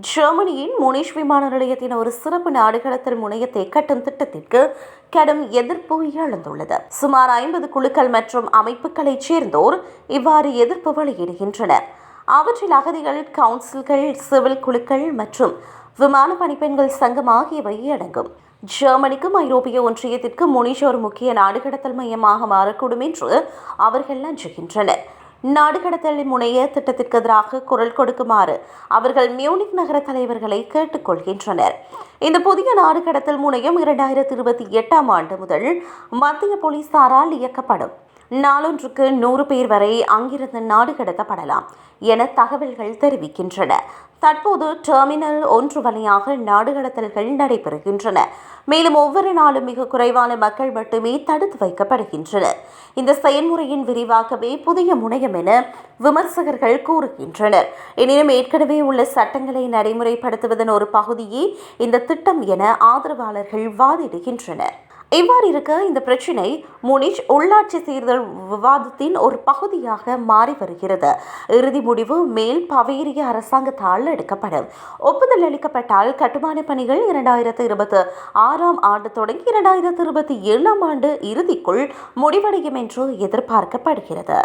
ஜெர்மனியின் முனிஷ் விமான நிலையத்தின் ஒரு சிறப்பு நாடுகடத்தல் முனையத்தை கட்டும் திட்டத்திற்கு கடும் எதிர்ப்பு எழுந்துள்ளது. சுமார் 50 குழுக்கள் மற்றும் அமைப்புகளைச் சேர்ந்தோர் இவ்வாறு எதிர்ப்பு வெளியிடுகின்றனர். அவற்றில் அகதிகள் கவுன்சில்கள், சிவில் குழுக்கள் மற்றும் விமான பணிப்பெண்கள் சங்கம் ஆகியவை அடங்கும். ஜெர்மனிக்கும் ஐரோப்பிய ஒன்றியத்திற்கும் முனிஷ் ஒரு முக்கிய நாடுகடத்தல் மையமாக மாறக்கூடும் என்று அவர்கள் அஞ்சுகின்றனர். நாடுகடத்தல் முனைய திட்டத்திற்கு எதிராக குரல் கொடுக்குமாறு அவர்கள் மியூனிக் நகர தலைவர்களை கேட்டுக்கொள்கின்றனர். இந்த புதிய நாடுகடத்தல் முனையம் 2028ஆம் ஆண்டு முதல் மத்திய போலீசாரால் இயக்கப்படும். நாளொன்றுக்கு 100 பேர் வரை அங்கிருந்து நாடு கடத்தப்படலாம் என தகவல்கள் தெரிவிக்கின்றன. தற்போது டெர்மினல் 1 வழியாக நாடு கடத்தல்கள் நடைபெறுகின்றன. மேலும் ஒவ்வொரு நாளும் மிக குறைவான மக்கள் மட்டுமே தடுத்து வைக்கப்படுகின்றனர். இந்த செயல்முறையின் விரிவாக்கமே புதிய முனையம் என விமர்சகர்கள் கூறுகின்றனர். எனினும் ஏற்கனவே உள்ள சட்டங்களை நடைமுறைப்படுத்துவதன் ஒரு பகுதியே இந்த திட்டம் என ஆதரவாளர்கள் வாதிடுகின்றனர். இவ்வாறு இருக்க இந்த பிரச்சினை முனிஷ் உள்ளாட்சி தேர்தல் விவாதத்தின் ஒரு பகுதியாக மாறி வருகிறது. இறுதி முடிவு மேல் பவேரிய அரசாங்கத்தால் எடுக்கப்படும். ஒப்புதல் அளிக்கப்பட்டால் கட்டுமான பணிகள் 2026ஆம் ஆண்டு தொடங்கி 2027ஆம் ஆண்டு இறுதிக்குள் முடிவடையும் என்று எதிர்பார்க்கப்படுகிறது.